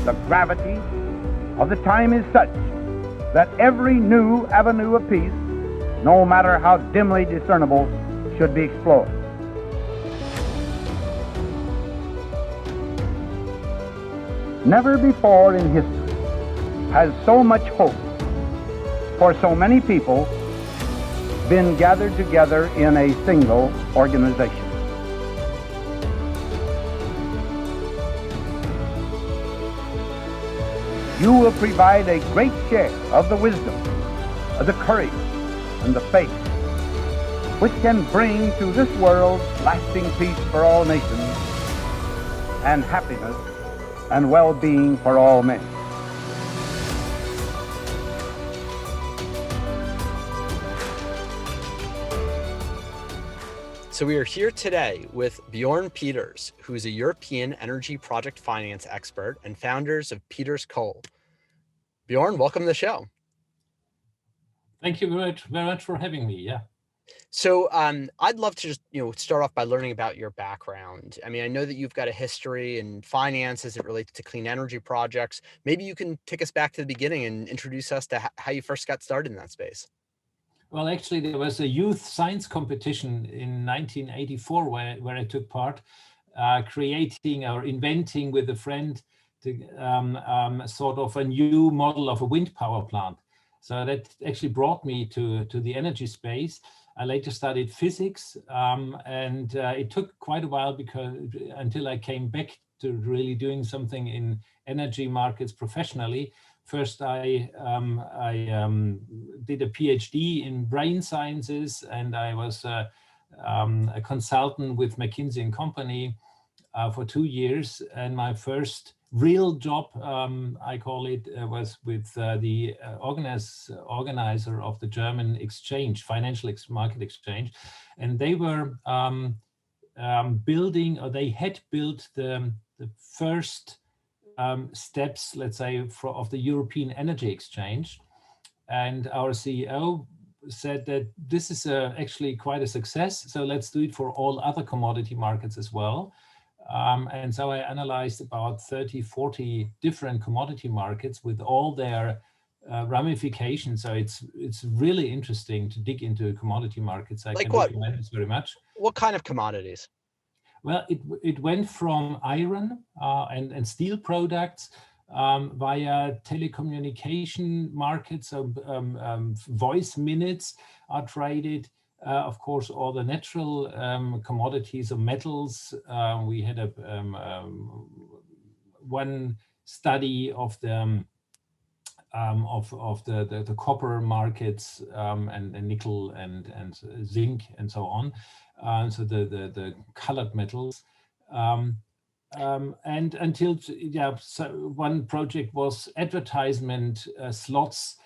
The gravity of the time is such that every new avenue of peace, no matter how dimly discernible, should be explored. Never before in history has so much hope for so many people been gathered together in a single organization. You will provide a great share of the wisdom, of the courage, and the faith which can bring to this world lasting peace for all nations and happiness and well-being for all men. So we are here today with Björn Peters, who is a European energy project finance expert and founders of Peters Coll. Björn, welcome to the show. Thank you very much for having me. Yeah. So I'd love to just start off by learning about your background. I mean, I know that you've got a history in finance as it relates to clean energy projects. Maybe you can take us back to the beginning and introduce us to how you first got started in that space. Well, actually, there was a youth science competition in 1984 where I took part, creating or inventing with a friend sort of a new model of a wind power plant. So that actually brought me to the energy space. I later studied physics, and it took quite a while until I came back to really doing something in energy markets professionally. First, I did a PhD in brain sciences, and I was a consultant with McKinsey & Company for 2 years. And my first real job, I call it, was with the organizer of the German exchange, financial market exchange. And they were building, or they had built the first steps, let's say, of the European Energy Exchange. And our CEO said that this is actually quite a success, so let's do it for all other commodity markets as well. And so I analyzed about 30, 40 different commodity markets with all their ramifications. So it's really interesting to dig into commodity markets. I can recommend this very much. What kind of commodities? Well, it went from iron and steel products via telecommunication markets. So voice minutes are traded. Of course, all the natural commodities or metals. We had one study of the copper markets and nickel and zinc and so on. So the colored metals, and until so one project was advertisement slots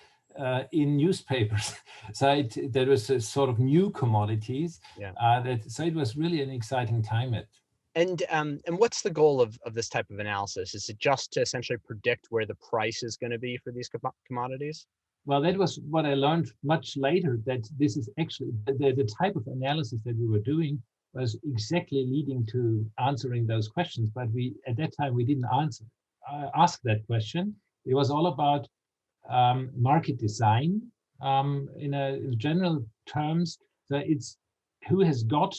in newspapers. So there was a sort of new commodities. Yeah. So it was really an exciting time. And what's the goal of this type of analysis? Is it just to essentially predict where the price is going to be for these commodities? Well, that was what I learned much later, that this is actually the type of analysis that we were doing was exactly leading to answering those questions. But at that time, we didn't ask that question. It was all about market design in general terms. So it's who has got,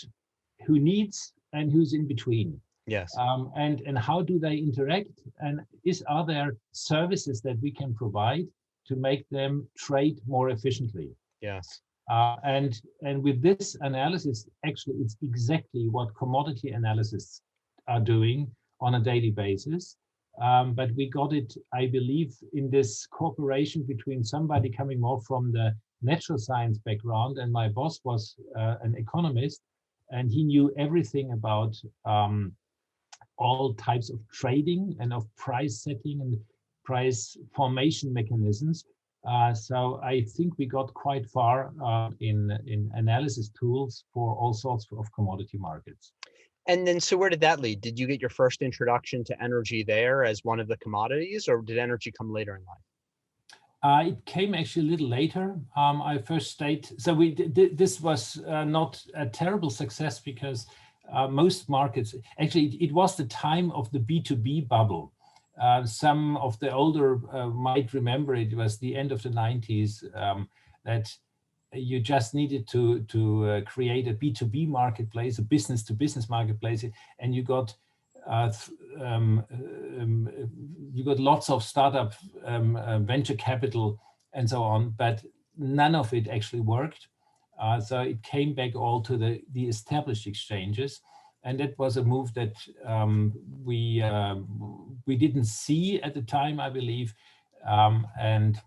who needs, and who's in between. Yes. And how do they interact? And are there services that we can provide to make them trade more efficiently? Yes. And with this analysis, actually, it's exactly what commodity analysts are doing on a daily basis. But we got it, I believe, in this cooperation between somebody coming more from the natural science background, and my boss was an economist, and he knew everything about all types of trading and of price setting and price formation mechanisms. So I think we got quite far in analysis tools for all sorts of commodity markets. And then, so where did that lead? Did you get your first introduction to energy there as one of the commodities, or did energy come later in life? It came actually a little later. I first stayed, so this was not a terrible success because most markets, actually it was the time of the B2B bubble. Some of the older might remember it was the end of the 90s, that you just needed to create a B2B marketplace, a business-to-business marketplace, and you got lots of startup venture capital and so on, but none of it actually worked. So it came back all to the established exchanges. And that was a move that we didn't see at the time, I believe. And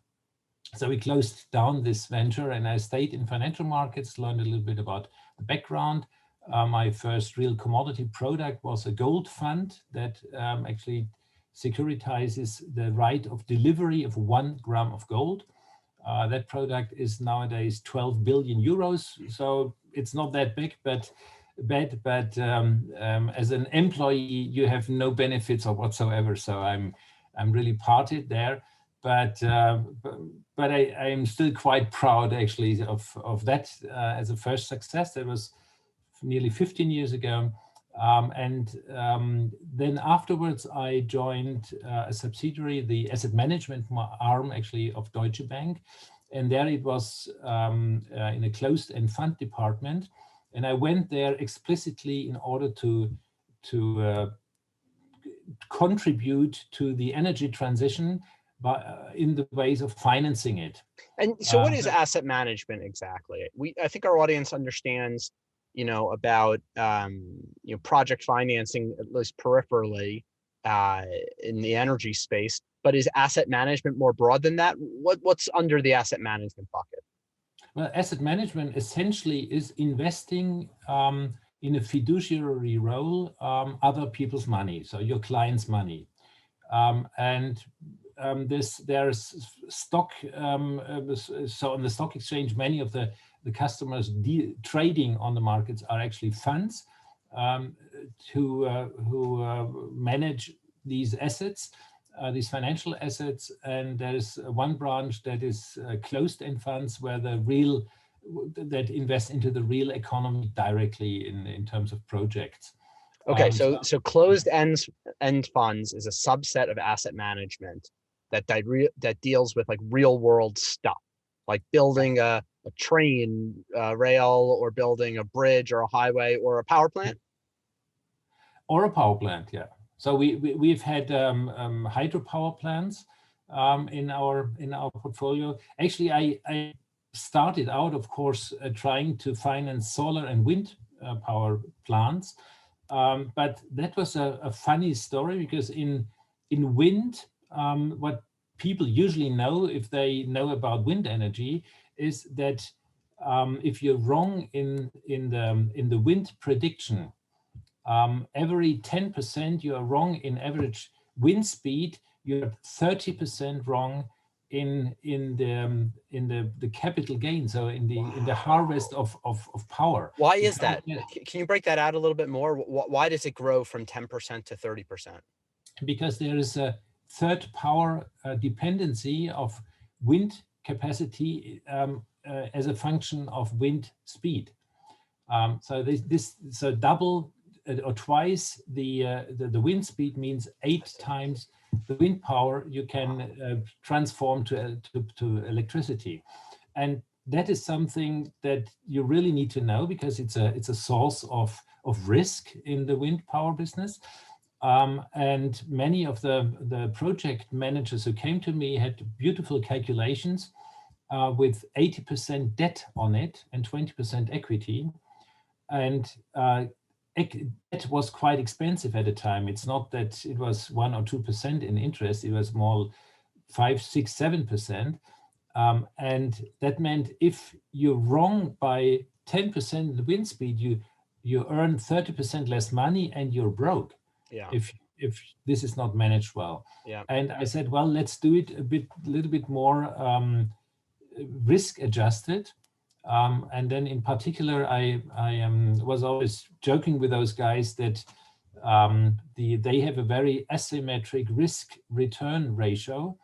so we closed down this venture, and I stayed in financial markets, learned a little bit about the background. My first real commodity product was a gold fund that actually securitizes the right of delivery of 1 gram of gold. That product is nowadays 12 billion euros. So it's not that big, but as an employee, you have no benefits or whatsoever. So I'm really parted there. But I am still quite proud actually of that as a first success. That was nearly 15 years ago. Then afterwards, I joined a subsidiary, the asset management arm actually of Deutsche Bank. And there it was in a closed-end fund department. And I went there explicitly in order to contribute to the energy transition in the ways of financing it. And so what is asset management exactly? I think our audience understands, about, project financing, at least peripherally, in the energy space, but is asset management more broad than that? What's under the asset management bucket? Well, asset management essentially is investing in a fiduciary role, other people's money, so your client's money. There's stock, so on the stock exchange, many of the customers trading on the markets are actually funds who manage these assets, these financial assets. And there's one branch that is closed-end funds where that invest into the real economy directly in terms of projects. Okay, so closed-end funds is a subset of asset management that deals with like real-world stuff, like building a train rail, or building a bridge or a highway or a power plant. Or a power plant, yeah. So we've had hydropower plants in our portfolio. Actually, I started out, of course, trying to finance solar and wind power plants, but that was a funny story, because in wind, what people usually know, if they know about wind energy, is that if you're wrong in the wind prediction, every 10% you are wrong in average wind speed, you're 30% wrong in the capital gain, so in the harvest of power. Why is that? Can you break that out a little bit more? Why does it grow from 10% to 30%? Because there is a third power dependency of wind capacity as a function of wind speed. So double or twice the wind speed means 8 times the wind power you can transform to electricity. And that is something that you really need to know, because it's a source of risk in the wind power business. And many of the project managers who came to me had beautiful calculations with 80% debt on it and 20% equity. And debt was quite expensive at the time. It's not that it was 1 or 2% in interest. It was more 5, 6, 7%. And that meant if you're wrong by 10% the wind speed, you earn 30% less money and you're broke. Yeah. If this is not managed well. Yeah. And I said, well, let's do it a little bit more risk adjusted. And then in particular, I was always joking with those guys that they have a very asymmetric risk return ratio,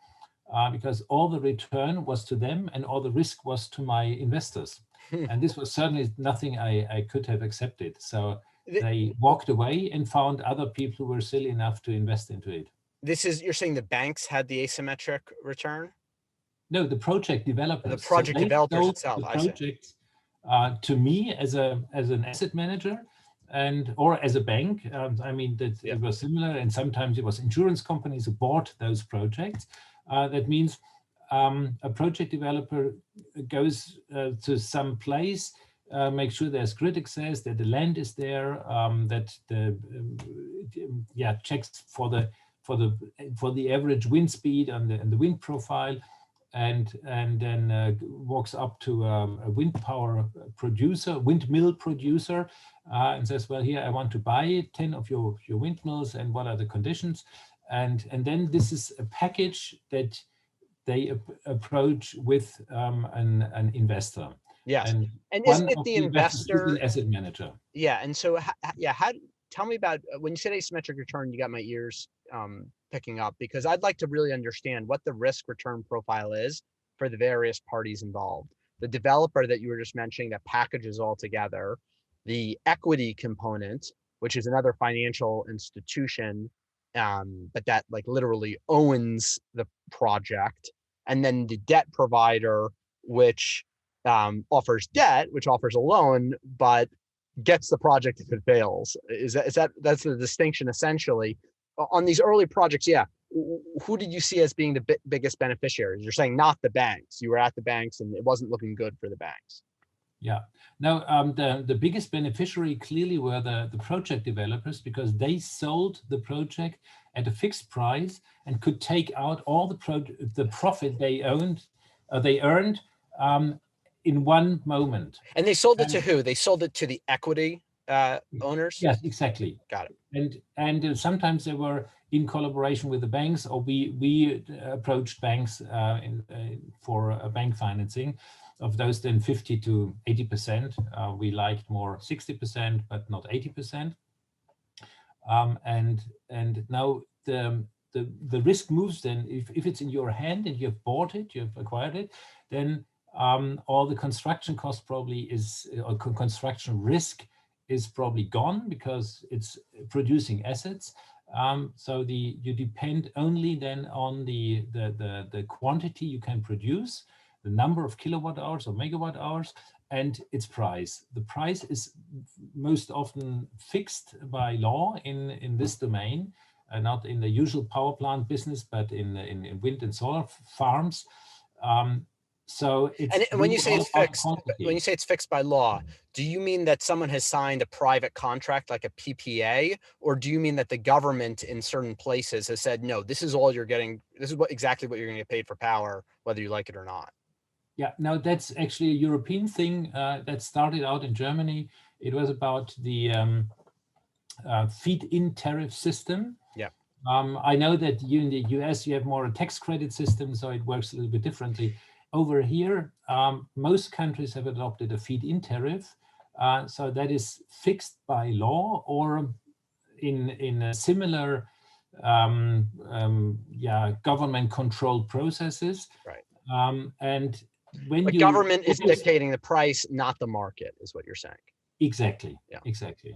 because all the return was to them and all the risk was to my investors. And this was certainly nothing I could have accepted. So they walked away and found other people who were silly enough to invest into it. This is, you're saying the banks had the asymmetric return? No, the project The developers. project So they developers sold itself, the I see. projects to me as an asset manager, and or as a bank. I mean, that Yeah. it was similar, and sometimes it was insurance companies who bought those projects. That means a project developer goes to some place, make sure there's critic says that the land is there, that the checks for the average wind speed and the wind profile, and then walks up to a windmill producer, and says, well, here I want to buy 10 of your windmills, and what are the conditions? And then this is a package that they approach with an investor. Yes. And And one isn't it of the the investors is investor? an asset manager. Yeah. And so, yeah, tell me about, when you said asymmetric return, you got my ears picking up, because I'd like to really understand what the risk return profile is for the various parties involved. The developer that you were just mentioning that packages all together, the equity component, which is another financial institution, but that like literally owns the project, and then the debt provider, which offers debt, which offers a loan, but gets the project if it fails. That's the distinction essentially on these early projects? Yeah. Who did you see as being the biggest beneficiaries? You're saying not the banks. You were at the banks and it wasn't looking good for the banks. Yeah. Now, the biggest beneficiary clearly were the project developers, because they sold the project at a fixed price and could take out all the profit they earned in one moment. And they sold it to who? They sold it to the equity owners? Yes, exactly. Got it. And sometimes they were in collaboration with the banks, or we approached banks for bank financing of those, then 50 to 80%. We liked more 60%, but not 80%. And now the risk moves then, if it's in your hand and you've bought it, you've acquired it, then all the construction cost probably is, or construction risk is probably gone, because it's producing assets. So you depend only then on the quantity you can produce, the number of kilowatt hours or megawatt hours, and its price. The price is most often fixed by law in this domain, not in the usual power plant business, but in wind and solar farms. So it's, and when you say it's fixed, quantity. when you say it's fixed by law, do you mean that someone has signed a private contract like a PPA, or do you mean that the government in certain places has said, no, this is all you're getting, this is exactly what you're going to get paid for power, whether you like it or not? Yeah, no, that's actually a European thing that started out in Germany. It was about the feed-in tariff system. Yeah. I know that in the US you have more a tax credit system, so it works a little bit differently. Over here, most countries have adopted a feed-in tariff, so that is fixed by law, or in a similar government-controlled processes. Right. And when but government is dictating the price, not the market, is what you're saying. Exactly. Yeah. Exactly.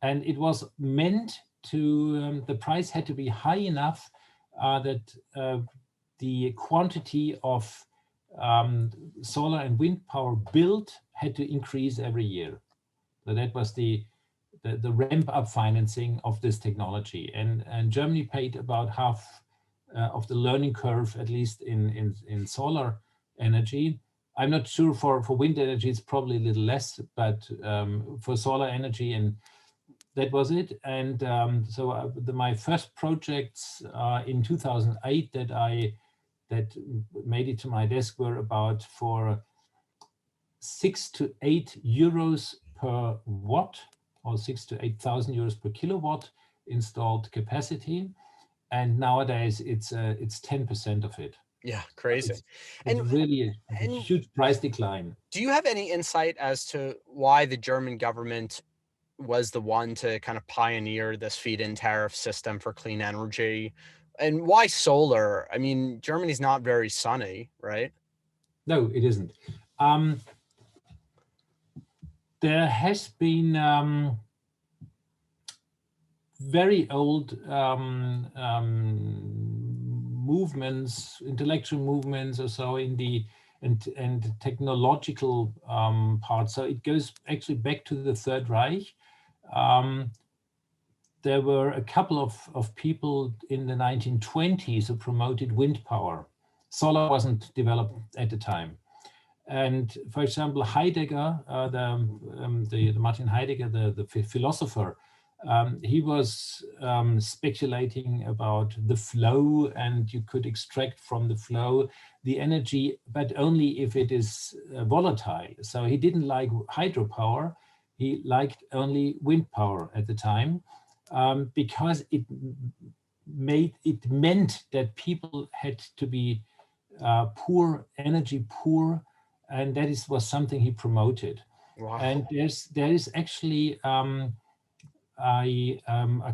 And it was meant to, the price had to be high enough that the quantity of solar and wind power built had to increase every year. So that was the ramp up financing of this technology. And Germany paid about half of the learning curve, at least in solar energy. I'm not sure for wind energy, it's probably a little less, but for solar energy, and that was it. And so my first projects in 2008 that made it to my desk were about for 6 to 8 euros per watt, or 6 to 8,000 euros per kilowatt installed capacity. And nowadays it's 10% of it. Yeah, crazy. It's really a huge price decline. Do you have any insight as to why the German government was the one to kind of pioneer this feed-in tariff system for clean energy, and why solar? I mean, Germany's not very sunny, right? No, it isn't. There has been very old movements, intellectual movements or so in the and technological part. So it goes actually back to the Third Reich. There were a couple of people in the 1920s who promoted wind power. Solar wasn't developed at the time. And for example, Heidegger, the Martin Heidegger, the philosopher, he was speculating about the flow, and you could extract from the flow the energy, but only if it is volatile. So he didn't like hydropower. He liked only wind power at the time, because it meant that people had to be poor, energy poor, and was something he promoted. Wow. And there is actually a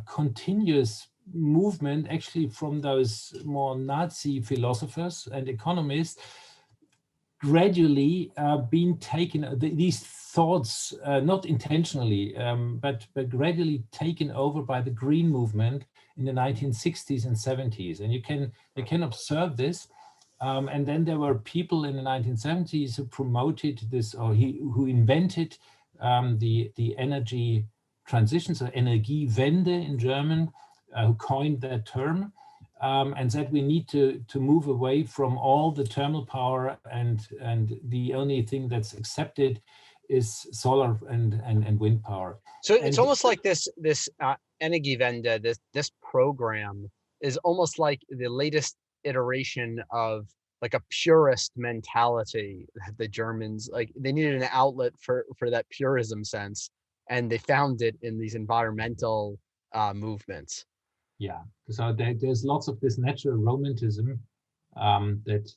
continuous movement actually from those more Nazi philosophers and economists, gradually being taken, these thoughts, not intentionally, but gradually taken over by the green movement in the 1960s and 70s. And you can observe this. And then there were people in the 1970s who promoted this, or who invented the energy transition, so Energiewende in German, who coined that term, and said we need to move away from all the thermal power, and the only thing that's accepted is solar and wind power. So it's almost like this Energiewende, this program is almost like the latest iteration of like a purist mentality. The Germans, like, they needed an outlet for that purism sense, and they found it in these environmental movements. Yeah, so there's lots of this natural romanticism that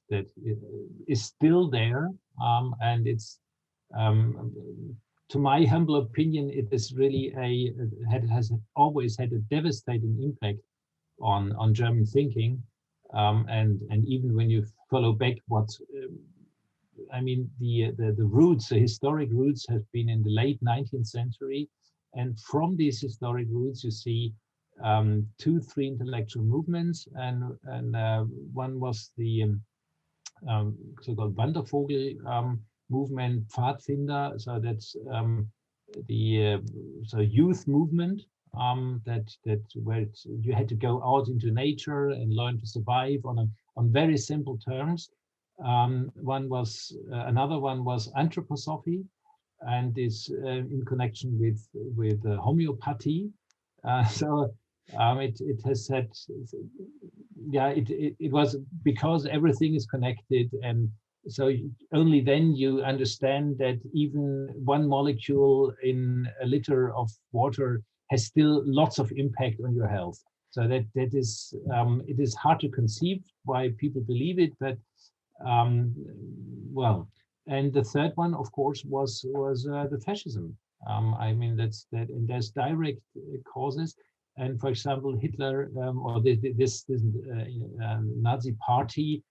is still there, and it's to my humble opinion, it is really has always had a devastating impact on German thinking, and even when you follow back what I mean, the roots, the historic roots, have been in the late 19th century, and from these historic roots you see 2-3 intellectual movements, and one was the so-called Wandervogel movement, Pfadfinder. So that's the youth movement, that where you had to go out into nature and learn to survive on very simple terms. Another one was anthroposophy, and is in connection with homeopathy. It has had, it was because everything is connected, and so only then you understand that even one molecule in a liter of water has still lots of impact on your health. So that is it is hard to conceive why people believe it, but well. And the third one, of course, was the fascism. I mean, and there's direct causes. And for example, Hitler or this Nazi party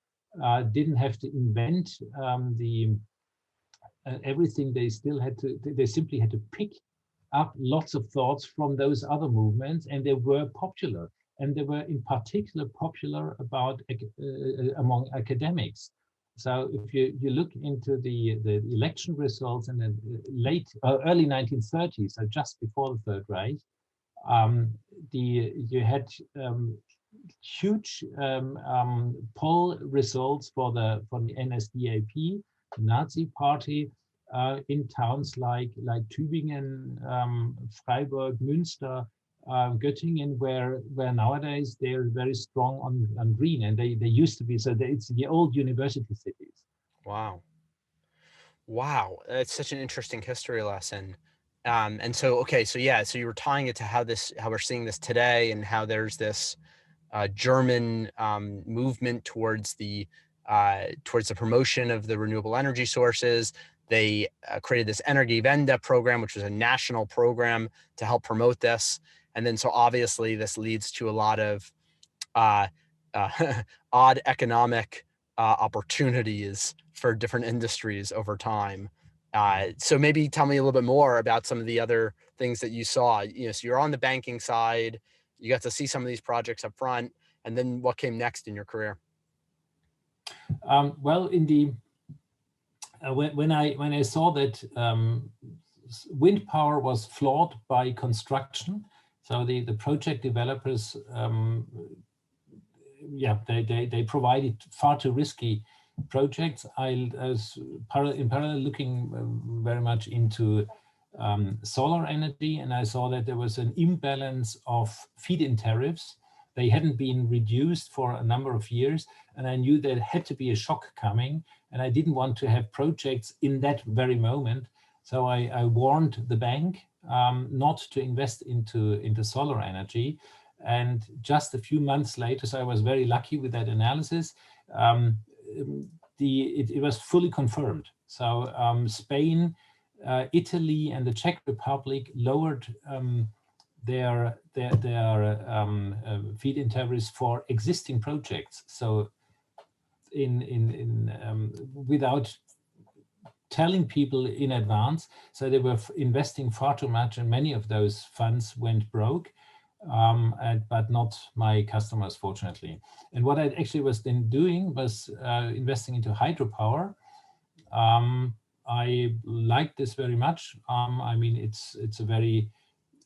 didn't have to invent everything. They simply had to pick up lots of thoughts from those other movements, and they were popular. And they were in particular popular among academics. So if you look into the election results in the early 1930s, so just before the Third Reich, you had huge poll results for the NSDAP, the Nazi party, in towns like Tübingen, Freiburg, Münster, Göttingen, where nowadays they're very strong on green, and they used to be. So it's the old university cities. Wow. That's such an interesting history lesson. And so, okay, so yeah, so you were tying it to how we're seeing this today, and how there's this German movement towards the promotion of the renewable energy sources. They created this Energiewende program, which was a national program to help promote this. And then, so obviously this leads to a lot of odd economic opportunities for different industries over time. So maybe tell me a little bit more about some of the other things that you saw? So you're on the banking side, you got to see some of these projects up front, and then what came next in your career? Well, in the when I saw that wind power was flawed by construction, so the project developers, they provided far too risky projects. I was in parallel looking very much into solar energy, and I saw that there was an imbalance of feed-in tariffs. They hadn't been reduced for a number of years, and I knew there had to be a shock coming, and I didn't want to have projects in that very moment. So I warned the bank not to invest into solar energy. And just a few months later, so I was very lucky with that analysis, it was fully confirmed. So Spain, Italy, and the Czech Republic lowered their feed-in tariffs for existing projects. So without telling people in advance, so they were investing far too much, and many of those funds went broke, but not my customers, fortunately. And what I actually was then doing was investing into hydropower. I like this very much. I mean, it's a very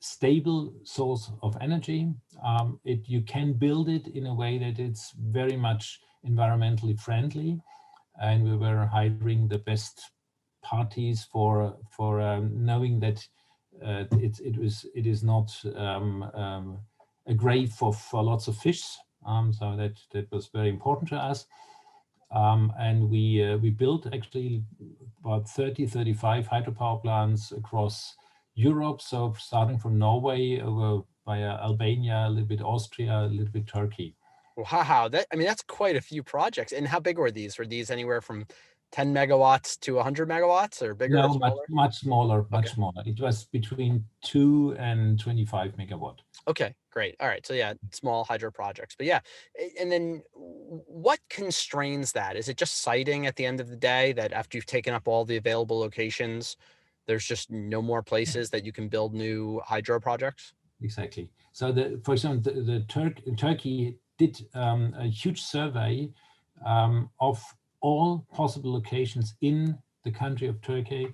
stable source of energy. You can build it in a way that it's very much environmentally friendly, and we were hiring the best parties for knowing that it is not a grave for lots of fish. So that was very important to us. And we built actually about 35 hydropower plants across Europe. So starting from Norway over via Albania, a little bit Austria, a little bit Turkey. Wow, that's quite a few projects. And how big were these? Were these anywhere from 10 megawatts to 100 megawatts, or bigger? No, or smaller? much smaller, much smaller. It was between 2 and 25 megawatt. Okay, great. All right. So yeah, small hydro projects. But yeah, and then what constrains that? Is it just siting at the end of the day, that after you've taken up all the available locations, there's just no more places that you can build new hydro projects? Exactly. So for example, Turkey did a huge survey of all possible locations in the country of Turkey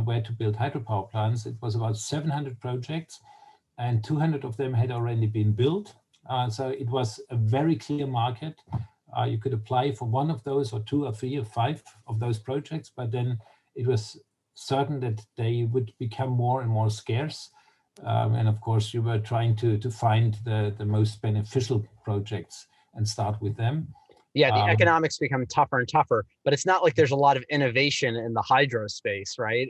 where to build hydropower plants. It was about 700 projects, and 200 of them had already been built. So it was a very clear market. You could apply for one of those, or 2 or 3 or 5 of those projects, but then it was certain that they would become more and more scarce. And of course, you were trying to find the most beneficial projects and start with them. Yeah, the economics become tougher and tougher, but it's not like there's a lot of innovation in the hydro space, right?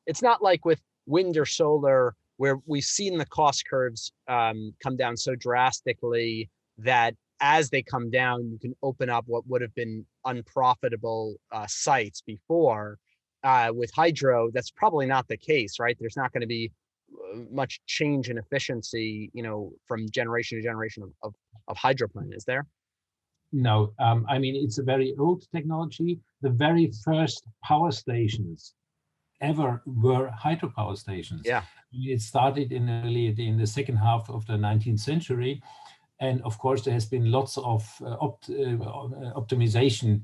It's not like with wind or solar, where we've seen the cost curves come down so drastically that as they come down, you can open up what would have been unprofitable sites before. With hydro, that's probably not the case, right? There's not going to be much change in efficiency, from generation to generation of hydro plant, is there? No, I mean, it's a very old technology. The very first power stations ever were hydropower stations. Yeah. It started in the second half of the 19th century. And of course, there has been lots of optimization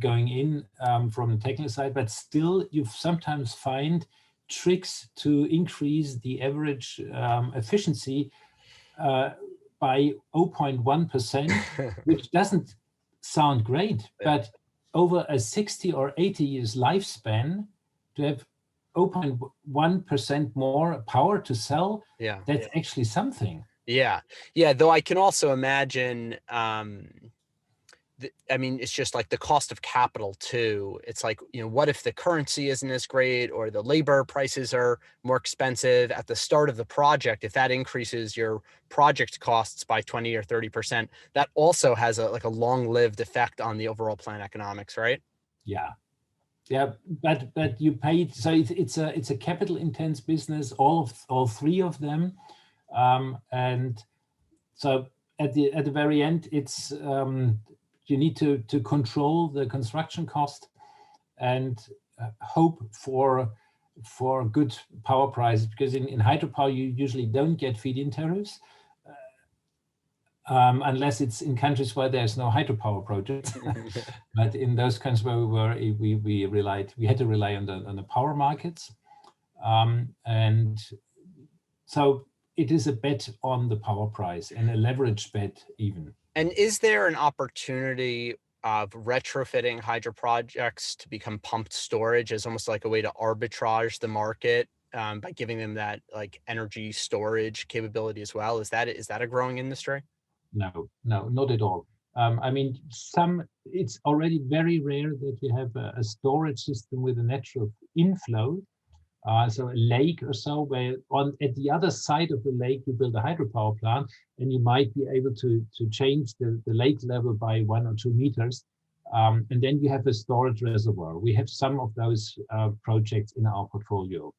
going in from the technical side, but still you sometimes find tricks to increase the average efficiency by 0.1%, which doesn't sound great, but over a 60 or 80 years lifespan, to have 0.1% more power to sell, that's actually something. Yeah. Though I can also imagine, it's just like the cost of capital too. It's like, what if the currency isn't as great, or the labor prices are more expensive at the start of the project? If that increases your project costs by 20 or 30%, that also has a long-lived effect on the overall plant economics, right? Yeah, but you paid, so it's a capital intense business, all 3 of them, and so at the very end, it's you need to control the construction cost and hope for for good power prices, because in hydropower you usually don't get feed-in tariffs unless it's in countries where there's no hydropower projects. But in those countries where we were, we had to rely on the power markets, and so it is a bet on the power price, and a leverage bet even. And is there an opportunity of retrofitting hydro projects to become pumped storage as almost like a way to arbitrage the market by giving them that like energy storage capability as well? Is that a growing industry? No, not at all. I mean, it's already very rare that you have a storage system with a natural inflow. So a lake or so, where at the other side of the lake you build a hydropower plant, and you might be able to change the lake level by 1 or 2 meters, and then you have a storage reservoir. We have some of those projects in our portfolio.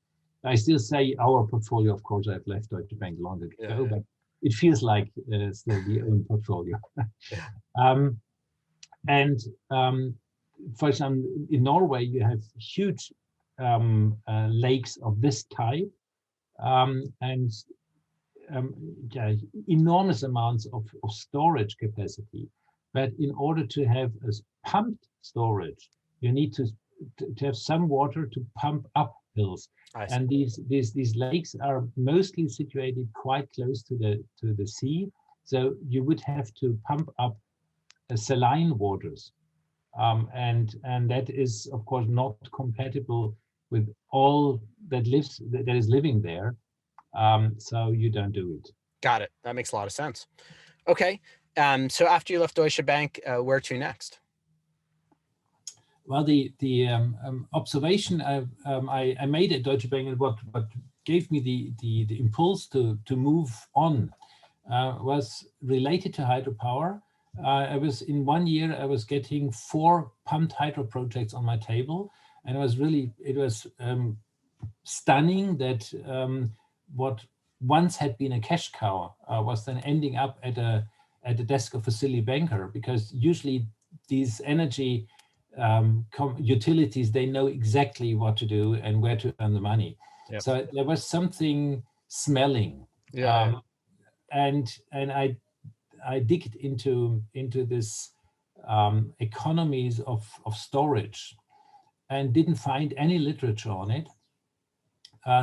I still say our portfolio, of course. I've left Deutsche Bank long ago, but it feels like still the own portfolio. For example, in Norway, you have huge lakes of this type, and enormous amounts of storage capacity. But in order to have a pumped storage, you need to have some water to pump up hills. And these lakes are mostly situated quite close to the sea, so you would have to pump up saline waters, and that is of course not compatible with all that is living there, so you don't do it. Got it. That makes a lot of sense. Okay, so after you left Deutsche Bank, where to next? Well, the observation I made at Deutsche Bank, and what gave me the impulse to move on was related to hydropower. In 1 year, I was getting 4 pumped hydro projects on my table, and it was stunning that what once had been a cash cow was then ending up at the desk of a silly banker, because usually these energy utilities, they know exactly what to do and where to earn the money. Yep. So there was something smelling, and I digged into this economies of storage, and didn't find any literature on it.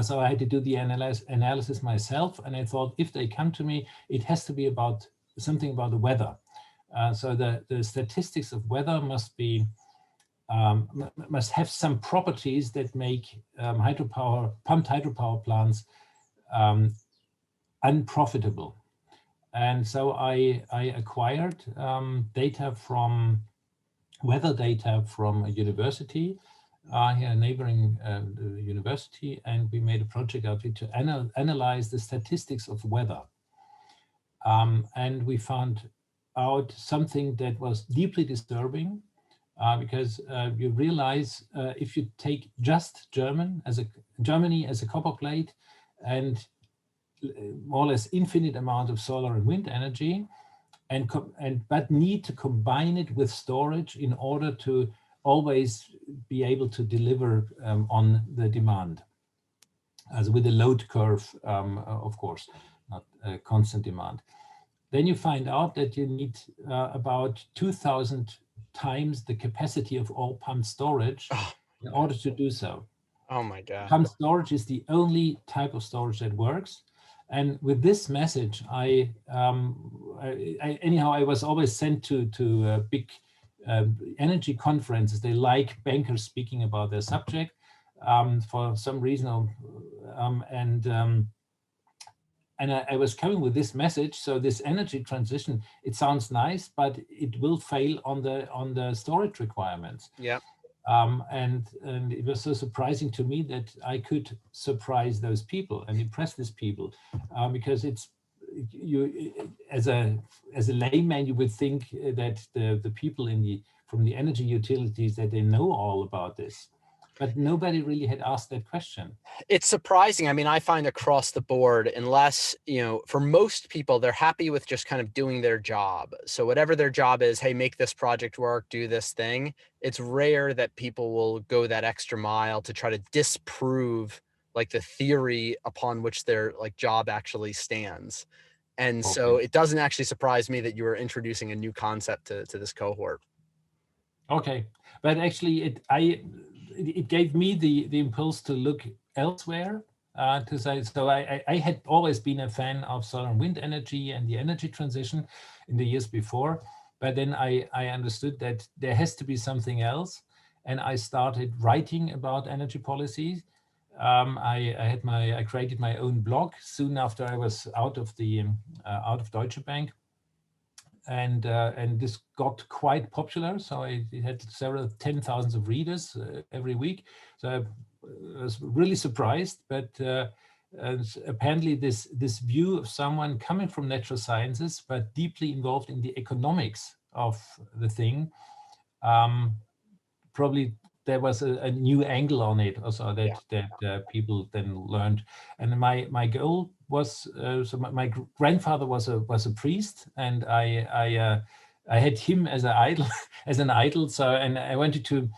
So I had to do the analysis myself, and I thought, if they come to me, it has to be about something about the weather. So the statistics of weather must have some properties that make pumped hydropower plants unprofitable. And so I acquired weather data from a university, here a neighboring university, and we made a project out of it to analyze the statistics of weather. And we found out something that was deeply disturbing, because you realize if you take just Germany as a copper plate, and more or less infinite amount of solar and wind energy, but need to combine it with storage in order to always be able to deliver on the demand, as with a load curve, of course, not a constant demand. Then you find out that you need about 2,000 times the capacity of all pumped storage in order to do so. Oh my God. Pumped storage is the only type of storage that works. And with this message, anyhow, I was always sent to big energy conferences. They like bankers speaking about their subject for some reason. And I was coming with this message. So this energy transition, it sounds nice, but it will fail on the storage requirements. Yeah. And it was so surprising to me that I could surprise those people and impress these people, because as a layman, you would think that the people from the energy utilities, that they know all about this. but nobody really had asked that question. It's surprising. I mean, I find across the board, unless, for most people, they're happy with just kind of doing their job. So whatever their job is, hey, make this project work, do this thing. It's rare that people will go that extra mile to try to disprove like the theory upon which their like job actually stands. And so Okay. it doesn't actually surprise me that you were introducing a new concept to this cohort. Okay, but actually, it gave me the impulse to look elsewhere. To say, so I had always been a fan of solar and wind energy and the energy transition in the years before, but then I understood that there has to be something else, and I started writing about energy policies. I created my own blog soon after I was out of Deutsche Bank. And this got quite popular. So it had several 10,000 of readers every week. So I was really surprised. But apparently, this view of someone coming from natural sciences but deeply involved in the economics of the thing, probably there was a new angle on it also that people then learned. And my goal was so my grandfather was a priest, and I had him as an idol as an idol. So, and I wanted to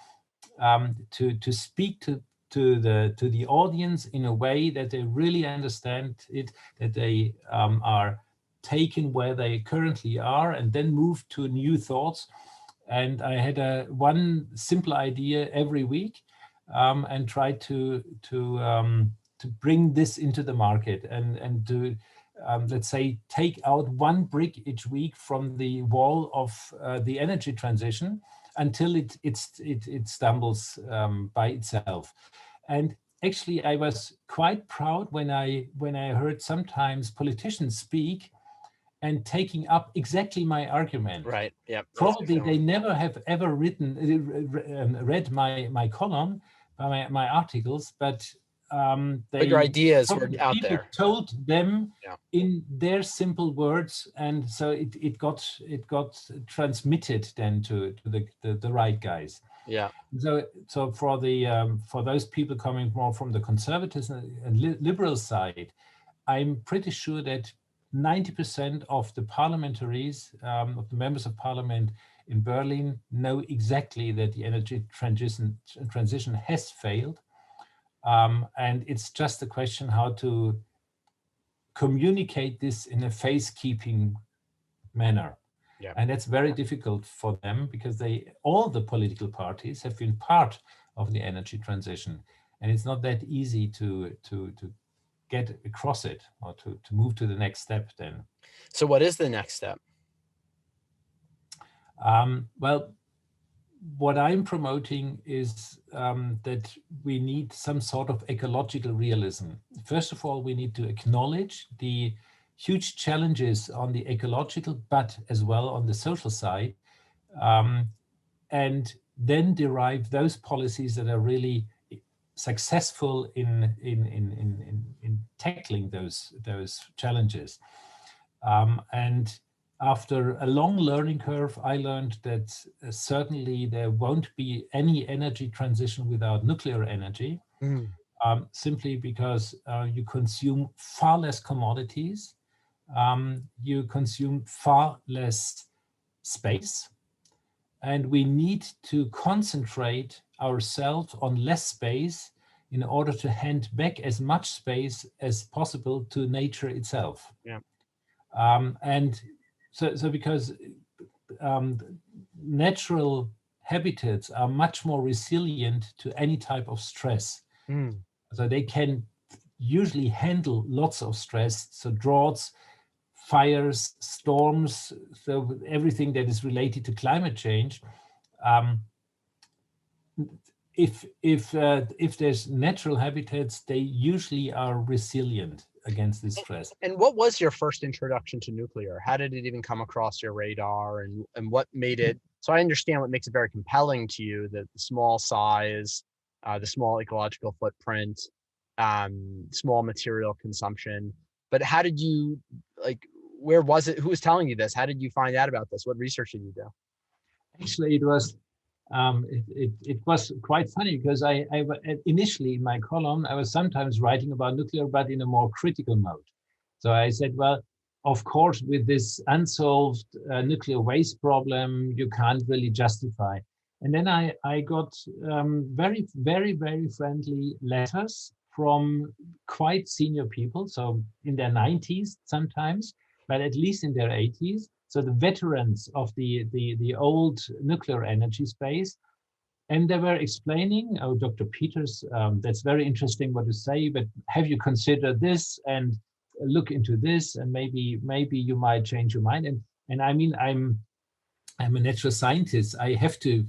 speak to the audience in a way that they really understand it, that they are taken where they currently are and then move to new thoughts. And I had one simple idea every week, and tried to bring this into the market and to let's say take out one brick each week from the wall of the energy transition until it stumbles by itself. And actually, I was quite proud when I heard sometimes politicians speak and taking up exactly my argument. Right. Yeah. Probably they never have ever read my column, my articles, but But your ideas were out people there. told them in their simple words, and so it got transmitted then to the right guys. Yeah. So for those people coming more from the conservatives and liberal side, I'm pretty sure that 90% of the parliamentaries, of the members of parliament in Berlin, know exactly that the energy transition has failed. And it's just a question how to communicate this in a face-keeping manner. Yeah. And that's very difficult for them because all the political parties have been part of the energy transition. And it's not that easy to get across it or to move to the next step then. So what is the next step? Well, what I'm promoting is that we need some sort of ecological realism. First of all, we need to acknowledge the huge challenges on the ecological, but as well on the social side, and then derive those policies that are really successful in tackling those challenges. And after a long learning curve, I learned that certainly there won't be any energy transition without nuclear energy, simply because you consume far less commodities, you consume far less space, and we need to concentrate ourselves on less space in order to hand back as much space as possible to nature itself. Yeah. And so because natural habitats are much more resilient to any type of stress. So they can usually handle lots of stress, so droughts, fires, storms, so everything that is related to climate change. If there's natural habitats, they usually are resilient against this stress. And what was your first introduction to nuclear? How did it even come across your radar, and what made it? So I understand what makes it very compelling to you, the small size, the small ecological footprint, small material consumption. But how did you, like, where was it? Who was telling you this? How did you find out about this? What research did you do? Actually, it was It was quite funny because initially in my column, I was sometimes writing about nuclear, but in a more critical mode. So I said, well, of course, with this unsolved nuclear waste problem, you can't really justify. And then I got very, very, very friendly letters from quite senior people, so in their 90s sometimes, but at least in their 80s. So the veterans of the old nuclear energy space. And they were explaining, oh, Dr. Peters, that's very interesting what you say, but have you considered this and look into this, and maybe you might change your mind. And I mean, I'm a natural scientist. I have to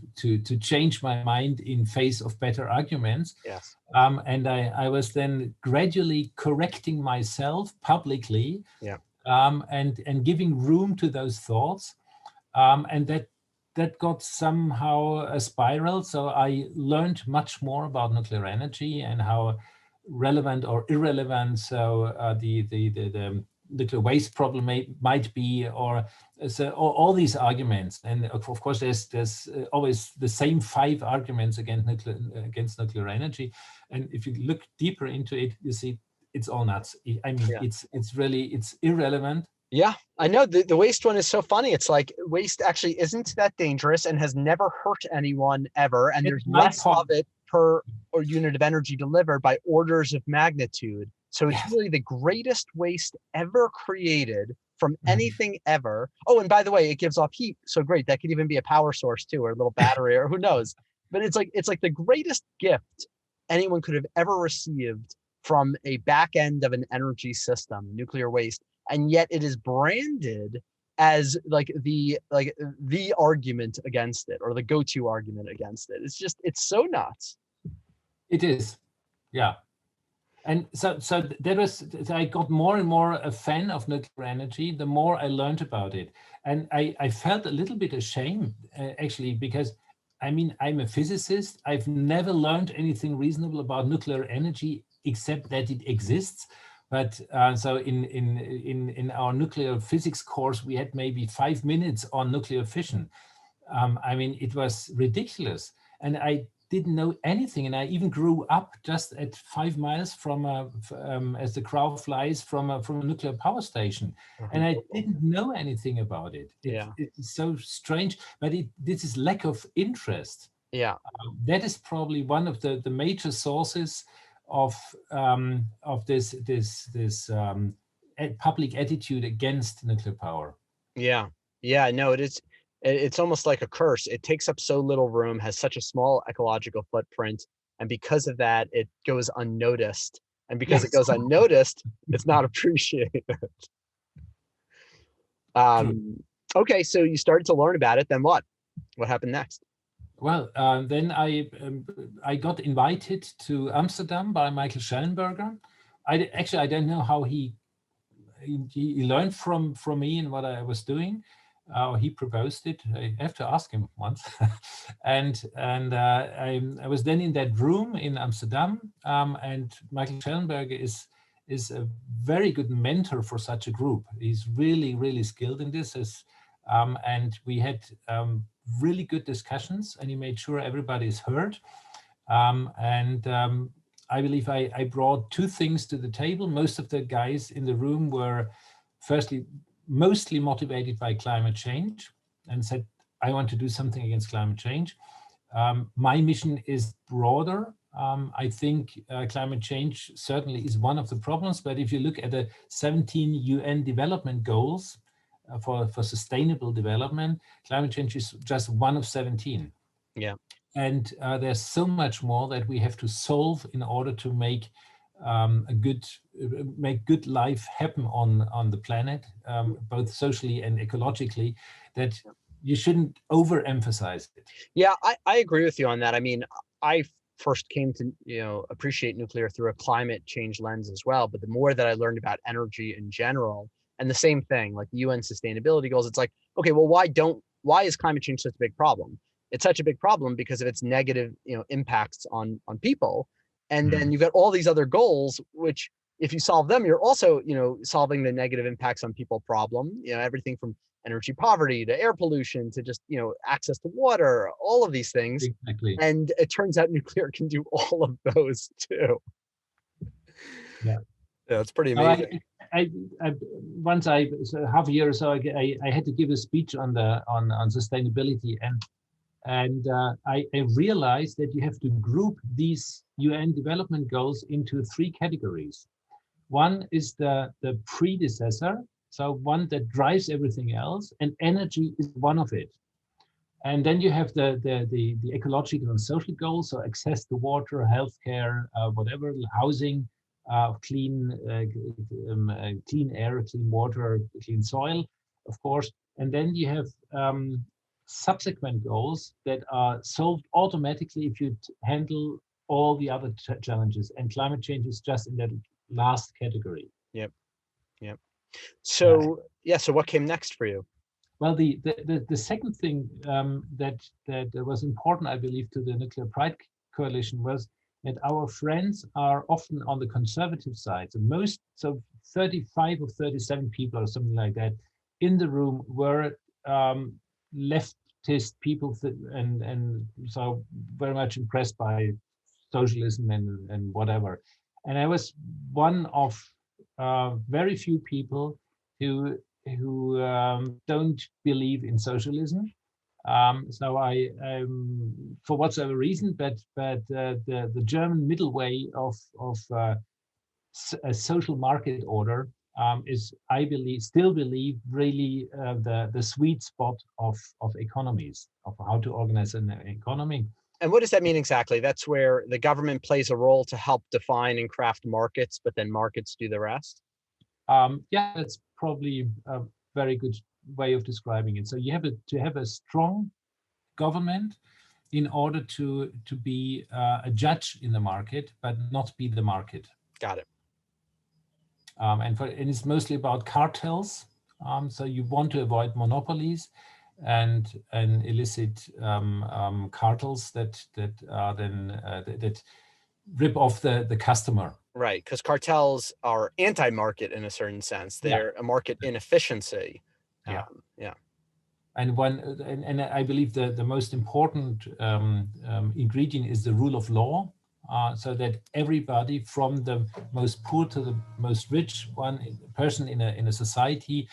change my mind in face of better arguments. Yes. And I was then gradually correcting myself publicly. Yeah. And giving room to those thoughts, and that got somehow a spiral. So I learned much more about nuclear energy and how relevant or irrelevant the nuclear waste problem might be, or so all these arguments. And of course, there's always the same 5 arguments against nuclear energy. And if you look deeper into it, you see it's all nuts. I mean, Yeah. it's irrelevant. Yeah, I know the waste one is so funny. It's like waste actually isn't that dangerous and has never hurt anyone ever. And there's less of it per or unit of energy delivered by orders of magnitude. So it's really the greatest waste ever created from anything ever. Oh, and by the way, it gives off heat. So great. That could even be a power source too, or a little battery, or who knows. But it's like the greatest gift anyone could have ever received from a back end of an energy system, nuclear waste. And yet it is branded as like the argument against it, or the go-to argument against it. It's so nuts. It is, yeah. And so I got more and more a fan of nuclear energy the more I learned about it. And I felt a little bit ashamed, actually, because I mean, I'm a physicist. I've never learned anything reasonable about nuclear energy except that it exists. But so in our nuclear physics course, we had maybe 5 minutes on nuclear fission. I mean, it was ridiculous. And I didn't know anything. And I even grew up just at 5 miles from, as the crow flies, from a nuclear power station. And I didn't know anything about it. It's so strange, but this is lack of interest. Yeah. That is probably one of the major sources of this public attitude against nuclear power. Yeah, no, it's almost like a curse. It takes up so little room, has such a small ecological footprint, and because of that, it goes unnoticed. And because it goes unnoticed, it's not appreciated. Okay, so you started to learn about it. Then what? What happened next? Well, then I got invited to Amsterdam by Michael Schellenberger. I don't know how he learned from me and what I was doing. He proposed it. I have to ask him once. and I was then in that room in Amsterdam. And Michael Schellenberger is a very good mentor for such a group. He's really, really skilled in this. And we had really good discussions, and he made sure everybody is heard. I believe I brought 2 things to the table. Most of the guys in the room were, firstly, mostly motivated by climate change and said, I want to do something against climate change. My mission is broader. I think climate change certainly is one of the problems, but if you look at the 17 UN development goals for sustainable development, climate change is just one of 17. Yeah. And there's so much more that we have to solve in order to make good life happen on the planet, both socially and ecologically, that you shouldn't overemphasize it. Yeah, I agree with you on that. I mean, I first came to appreciate nuclear through a climate change lens as well. But the more that I learned about energy in general, and the same thing, like the UN sustainability goals, it's like, okay, well, why is climate change such a big problem? It's such a big problem because of its negative, impacts on people. And then you've got all these other goals, which if you solve them, you're also, solving the negative impacts on people problem, everything from energy poverty to air pollution to just, access to water, all of these things. Exactly. And it turns out nuclear can do all of those too. Yeah. Yeah, it's pretty No, amazing. Once so half a year or so, I had to give a speech on sustainability, and I realized that you have to group these UN development goals into three categories. One is the predecessor, so one that drives everything else, and energy is one of it. And then you have the ecological and social goals, so access to water, healthcare, whatever, housing, clean air, clean water, clean soil, of course. And then you have subsequent goals that are solved automatically if you handle all the other challenges. And climate change is just in that last category. Yep. So so what came next for you? Well, the second thing that was important, I believe, to the Nuclear Pride Coalition was that our friends are often on the conservative side. So 35 or 37 people or something like that in the room were leftist people, and so very much impressed by socialism and whatever. And I was one of very few people who don't believe in socialism. So I, for whatsoever reason, but the German middle way of a social market order is, I still believe, really the sweet spot of economies, of how to organize an economy. And what does that mean exactly? That's where the government plays a role to help define and craft markets, but then markets do the rest? Yeah, that's probably a very good way of describing it. So you have to have a strong government in order to be a judge in the market, but not be the market. Got it. And it's mostly about cartels. So you want to avoid monopolies and illicit cartels that are then that rip off the customer. Right, because cartels are anti-market in a certain sense. They're a market inefficiency. Yeah. And I believe the most important ingredient is the rule of law, so that everybody, from the most poor to the most rich person in a society,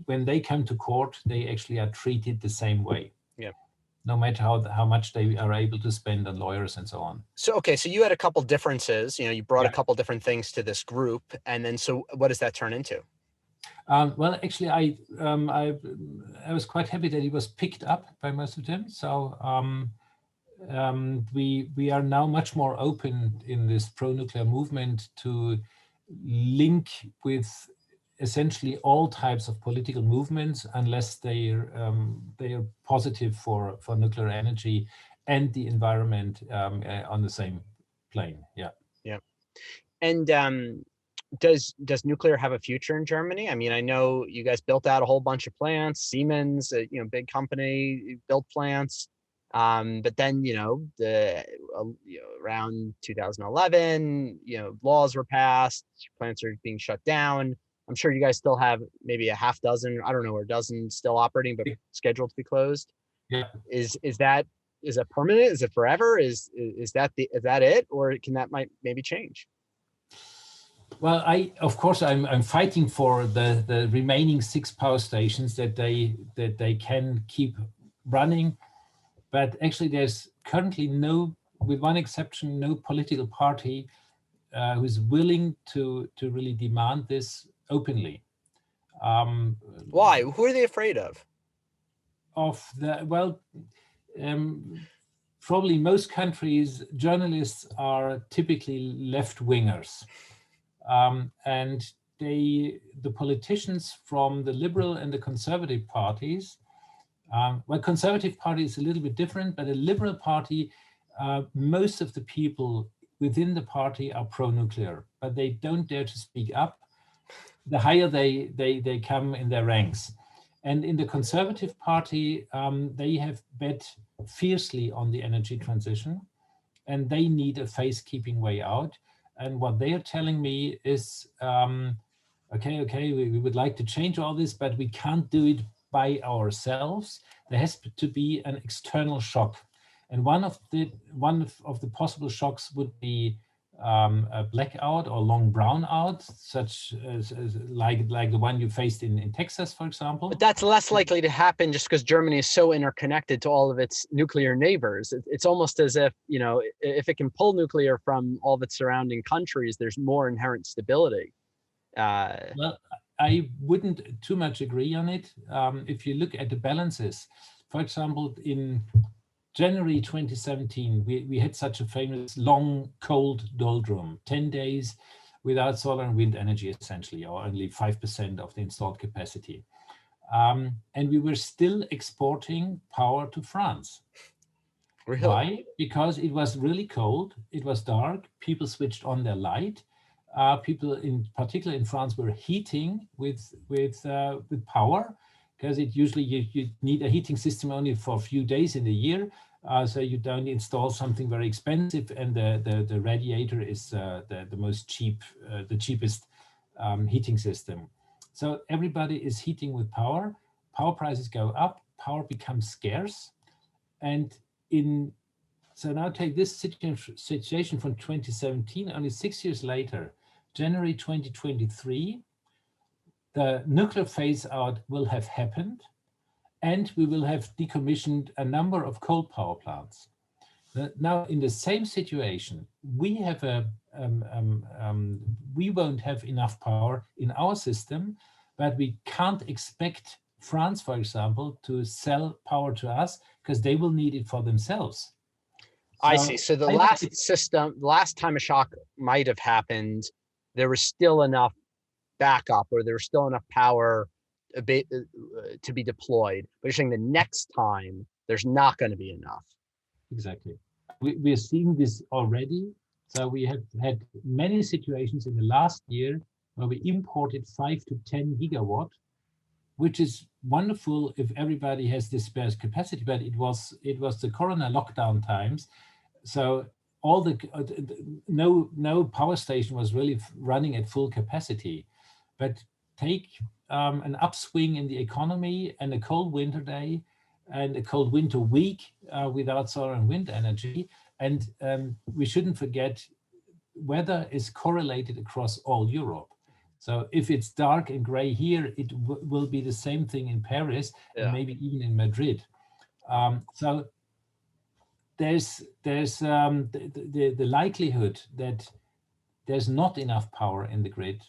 when they come to court, they actually are treated the same way. Yeah. No matter how much they are able to spend on lawyers and so on. So, okay, so you had a couple differences, you brought a couple different things to this group. And then, so what does that turn into? Well, actually, I was quite happy that it was picked up by most of them. So we are now much more open in this pro-nuclear movement to link with essentially all types of political movements, unless they are positive for nuclear energy and the environment on the same plane. Yeah. And does nuclear have a future in Germany? I mean, I know you guys built out a whole bunch of plants. Siemens, big company, built plants. But then, around 2011, laws were passed, plants are being shut down. I'm sure you guys still have maybe a half dozen, I don't know, or a dozen still operating, but scheduled to be closed. Yeah. Is that permanent? Is it forever? Is that it? Or can that might maybe change? Well, of course I'm fighting for the remaining 6 power stations that they can keep running, but actually there's currently with one exception, no political party who's willing to really demand this openly. Why? Who are they afraid of? Probably most countries, journalists are typically left-wingers. And the politicians from the liberal and the conservative parties, conservative party is a little bit different, but a liberal party, most of the people within the party are pro-nuclear, but they don't dare to speak up. The higher they come in their ranks. And in the Conservative Party, they have bet fiercely on the energy transition, and they need a face-keeping way out. and what they are telling me is, okay, we would like to change all this, but we can't do it by ourselves. There has to be an external shock, and one of the possible shocks would be a blackout or long brownout, such as like the one you faced in Texas, for example. But that's less likely to happen just because Germany is so interconnected to all of its nuclear neighbors. It's almost as if, you know, if it can pull nuclear from all of its surrounding countries, there's more inherent stability. Well, I wouldn't too much agree on it. If you look at the balances, for example, in January 2017, we had such a famous long, cold doldrum, 10 days without solar and wind energy, essentially, or only 5% of the installed capacity. And we were still exporting power to France. Really? Why? Because it was really cold, it was dark, people switched on their light. People, in particular in France, were heating with power, because it usually you need a heating system only for a few days in the year. So you don't install something very expensive, and the radiator is the cheapest heating system. So everybody is heating with power. Power prices go up. Power becomes scarce, and so now take this situation from 2017. Only 6 years later, January 2023, the nuclear phase out will have happened, and we will have decommissioned a number of coal power plants. Now, in the same situation, we won't have enough power in our system, but we can't expect France, for example, to sell power to us, because they will need it for themselves. I see. So the last time a shock might have happened, there was still enough backup, or there was still enough power to be deployed. But you're saying the next time there's not going to be enough. Exactly. We're seeing this already. So we have had many situations in the last year where we imported 5 to 10 gigawatt, which is wonderful if everybody has this spare capacity. But it was the Corona lockdown times, so all no power station was really running at full capacity. But take an upswing in the economy and a cold winter day and a cold winter week without solar and wind energy, and we shouldn't forget weather is correlated across all Europe. So if it's dark and gray here, it will be the same thing in Paris, and maybe even in Madrid. So there's the likelihood that there's not enough power in the grid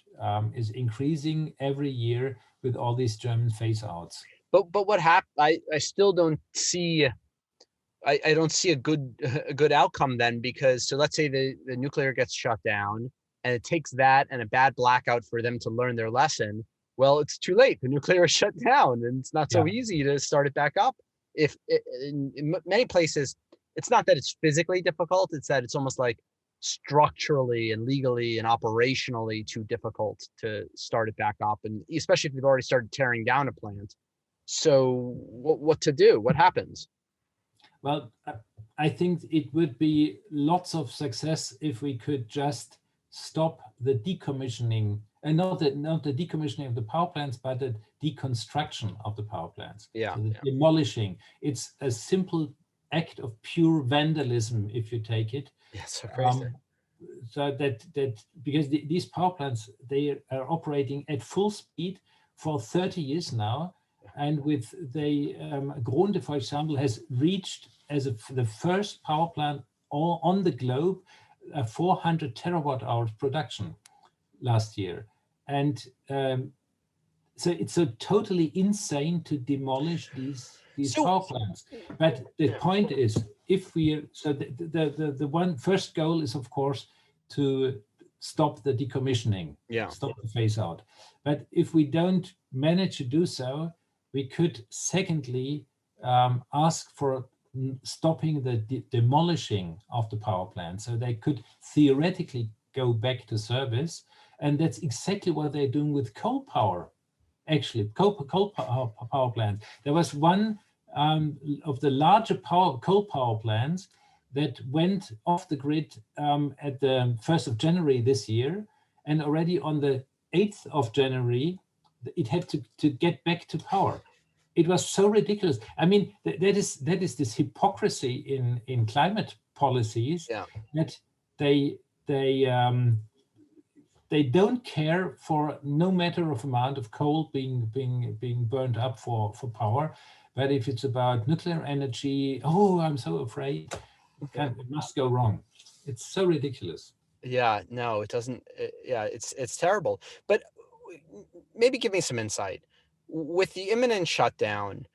is increasing every year with all these German phase outs. But what happened? I still don't see. I don't see a good outcome then, because so let's say the nuclear gets shut down, and it takes that and a bad blackout for them to learn their lesson. Well, it's too late. The nuclear is shut down, and it's not so easy to start it back up. If in many places, it's not that it's physically difficult; it's that it's almost like structurally and legally and operationally too difficult to start it back up, and especially if you've already started tearing down a plant. So what to do? What happens? Well, I think it would be lots of success if we could just stop the decommissioning, and not the decommissioning of the power plants, but the deconstruction of the power plants. Yeah. So the demolishing. It's a simple act of pure vandalism if you take it. Yeah, so crazy. So that because these power plants, they are operating at full speed for 30 years now. And with the Gronde, for example, has reached as the first power plant on the globe 400 terawatt hours production last year. And so it's so totally insane to demolish these power plants. But the point is, if we the one first goal is, of course, to stop the decommissioning, stop the phase out. But if we don't manage to do so, we could secondly ask for stopping the demolishing of the power plant, so they could theoretically go back to service. And that's exactly what they're doing with coal power. Actually, coal power plants. There was one of the larger coal power plants that went off the grid at the 1st of January this year, and already on the 8th of January, it had to get back to power. It was so ridiculous. I mean, that is this hypocrisy in climate policies, Yeah. that they don't care for no matter of amount of coal being burned up for power. But if it's about nuclear energy, oh, I'm so afraid it must go wrong. It's so ridiculous. Yeah, no, it doesn't. Yeah, it's terrible. But maybe give me some insight with the imminent shutdown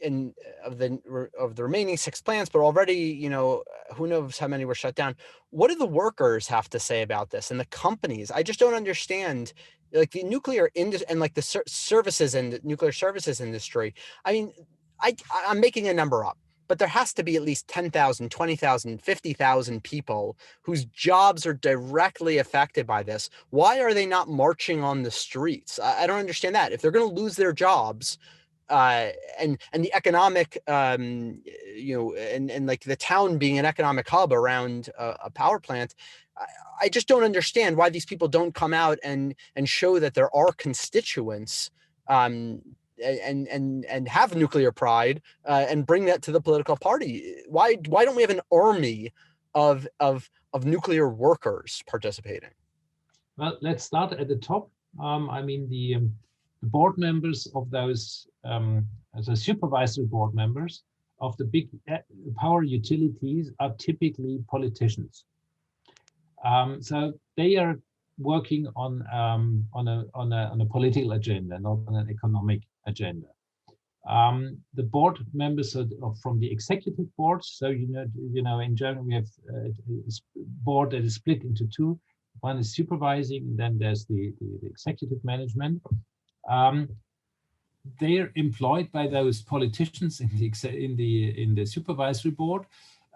and of the remaining 6 plants, but already, you know, who knows how many were shut down. What do the workers have to say about this and the companies? I just don't understand, like the nuclear industry and like the services and nuclear services industry. I mean, I'm making a number up, but there has to be at least 10,000, 20,000, 50,000 people whose jobs are directly affected by this. Why are they not marching on the streets? I don't understand that. If they're going to lose their jobs, and the economic, you know, and like the town being an economic hub around a power plant, I just don't understand why these people don't come out and show that there are constituents, and have nuclear pride, and bring that to the political party. Why don't we have an army of nuclear workers participating? Well, let's start at the top. I mean, the board members of those, as a supervisory board members of the big power utilities are typically politicians. So they are working on a political agenda, not on an economic agenda. The board members are from the executive board. So you know, in Germany we have a board that is split into two. One is supervising, and then there's the executive management. They're employed by those politicians in the supervisory board,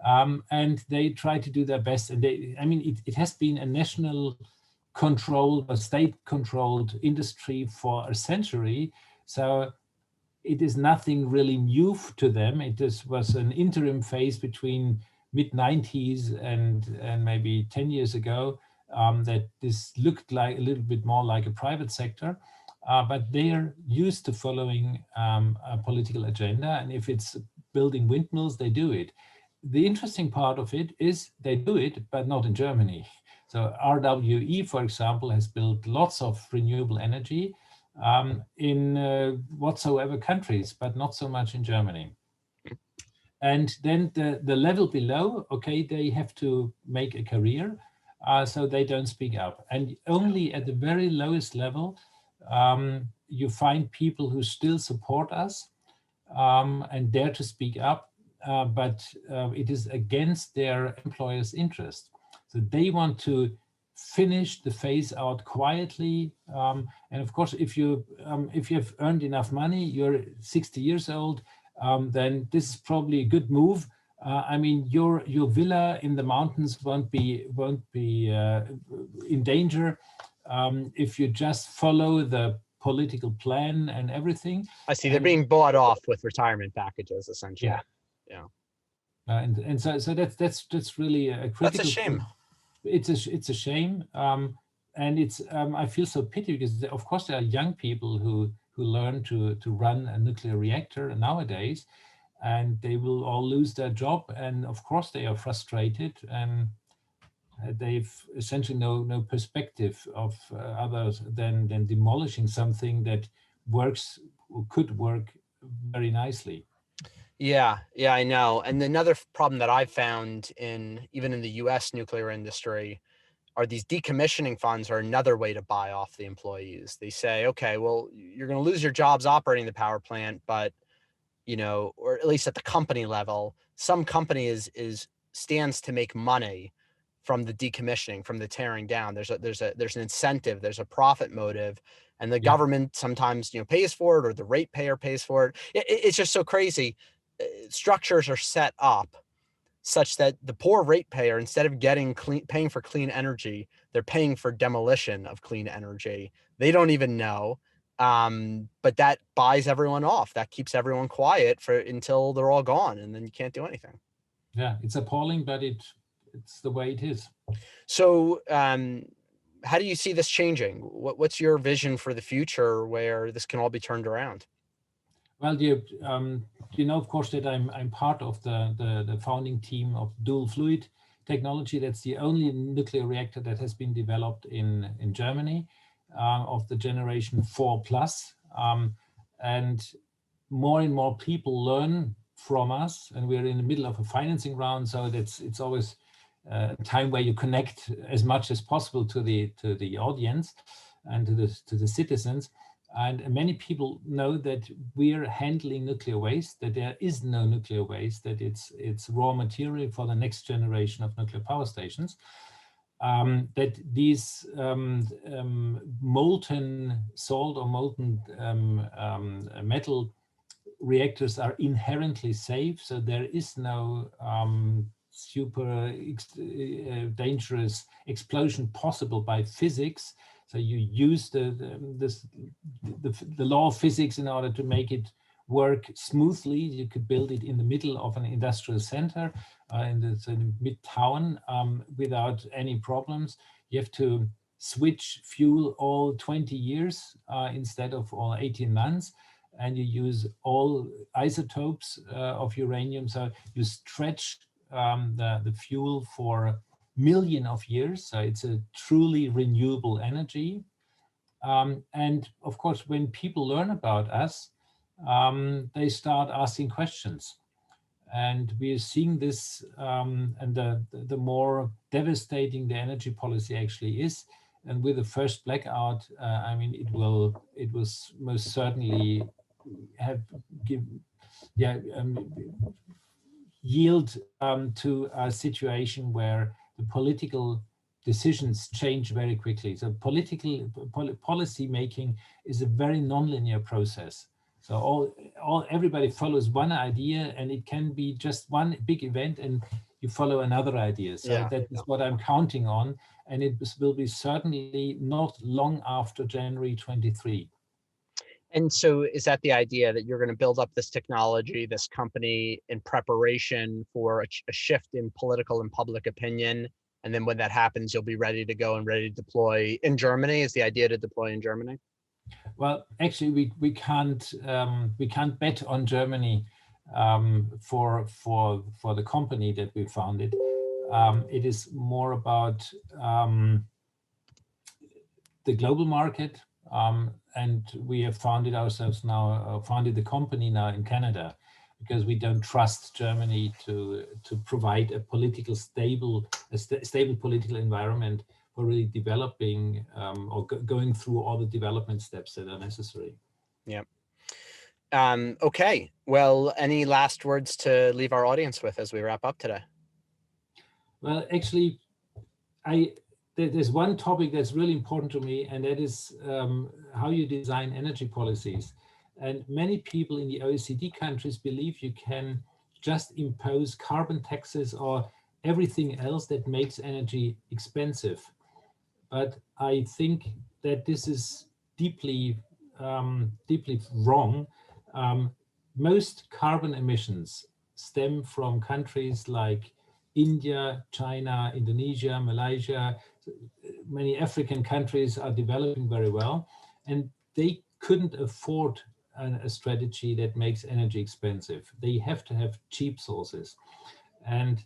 and they try to do their best. And I mean, it has been a national controlled, a state-controlled industry for a century. So it is nothing really new to them. It was an interim phase between mid-90s and maybe 10 years ago, that this looked like a little bit more like a private sector, but they are used to following a political agenda. And if it's building windmills, they do it. The interesting part of it is they do it, but not in Germany. So RWE, for example, has built lots of renewable energy in whatsoever countries, but not so much in Germany. And then the level below, okay, they have to make a career, so they don't speak up. And only at the very lowest level, you find people who still support us and dare to speak up, but it is against their employers' interest. So they want to finish the phase out quietly. And of course, if you have earned enough money, you're 60 years old, then this is probably a good move. I mean, your villa in the mountains won't be in danger if you just follow the political plan and everything. I see. They're being bought off with retirement packages, essentially. Yeah. And so that's really a critical. That's a shame. It's a shame, and it's I feel so pity because of course there are young people who learn to run a nuclear reactor nowadays, and they will all lose their job, and of course they are frustrated, and they've essentially no perspective of others than demolishing something that works or could work very nicely. Yeah, I know. And another problem that I've found even in the US nuclear industry are these decommissioning funds are another way to buy off the employees. They say, okay, well, you're going to lose your jobs operating the power plant, but, you know, or at least at the company level, some company stands to make money from the decommissioning, from the tearing down. There's an incentive, there's a profit motive, and the government sometimes, you know, pays for it, or the ratepayer pays for it. It's just so crazy. Structures are set up such that the poor ratepayer, instead of paying for clean energy, they're paying for demolition of clean energy. They don't even know, but that buys everyone off. That keeps everyone quiet until they're all gone, and then you can't do anything. Yeah, it's appalling, but it's the way it is. So how do you see this changing? What's your vision for the future where this can all be turned around? Well, you know, of course, that I'm part of the founding team of dual fluid technology. That's the only nuclear reactor that has been developed in Germany of the generation 4 plus. And more people learn from us, and we're in the middle of a financing round, so it's always a time where you connect as much as possible to the audience and to the citizens. And many people know that we're handling nuclear waste, that there is no nuclear waste, that it's raw material for the next generation of nuclear power stations. That these molten salt or molten metal reactors are inherently safe, so there is no super dangerous explosion possible by physics. So you use the law of physics in order to make it work smoothly. You could build it in the middle of an industrial center in the mid-town without any problems. You have to switch fuel all 20 years instead of all 18 months. And you use all isotopes of uranium. So you stretch the fuel for millions of years. So it's a truly renewable energy. And of course, when people learn about us, they start asking questions. And we're seeing this, and the more devastating the energy policy actually is. And with the first blackout, I mean, it will most certainly have yield to a situation where the political decisions change very quickly. So policy making is a very nonlinear process. So everybody follows one idea, and it can be just one big event, and you follow another idea. So that is what I'm counting on, and it will be certainly not long after January 23. And so is that the idea that you're going to build up this technology, this company in preparation for a shift in political and public opinion? And then when that happens, you'll be ready to go and ready to deploy in Germany? Is the idea to deploy in Germany? Well, actually, we can't bet on Germany for the company that we founded. It is more about the global market. And we have founded the company now in Canada, because we don't trust Germany to provide a stable political environment for really developing or going through all the development steps that are necessary. Yeah. Okay. Well, any last words to leave our audience with as we wrap up today? Well, actually, there's one topic that's really important to me, and that is how you design energy policies. And many people in the OECD countries believe you can just impose carbon taxes or everything else that makes energy expensive. But I think that this is deeply wrong. Most carbon emissions stem from countries like India, China, Indonesia, Malaysia. Many African countries are developing very well, and they couldn't afford a strategy that makes energy expensive. They have to have cheap sources, and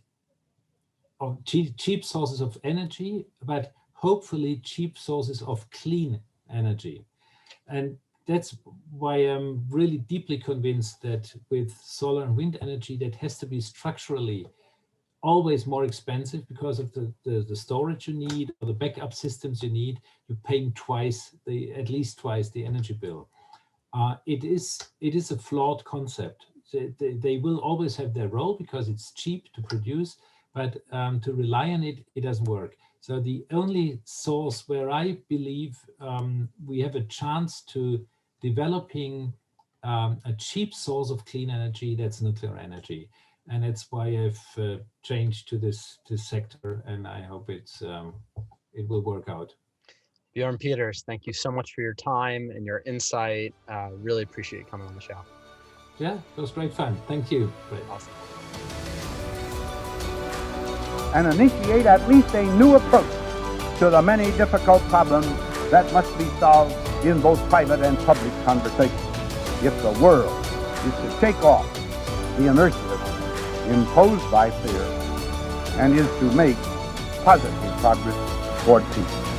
cheap sources of energy, but hopefully cheap sources of clean energy. And that's why I'm really deeply convinced that with solar and wind energy, that has to be structurally always more expensive because of the storage you need, or the backup systems you need. You're paying at least twice the energy bill. It is a flawed concept. They will always have their role because it's cheap to produce, but to rely on it, it doesn't work. So the only source where I believe we have a chance to developing a cheap source of clean energy, that's nuclear energy. And that's why I've changed to this sector, and I hope it will work out. Björn Peters, thank you so much for your time and your insight. Really appreciate you coming on the show. Yeah, it was great fun. Thank you. Great. Awesome. and initiate at least a new approach to the many difficult problems that must be solved in both private and public conversation if the world is to shake off the inertia imposed by fear and is to make positive progress toward peace.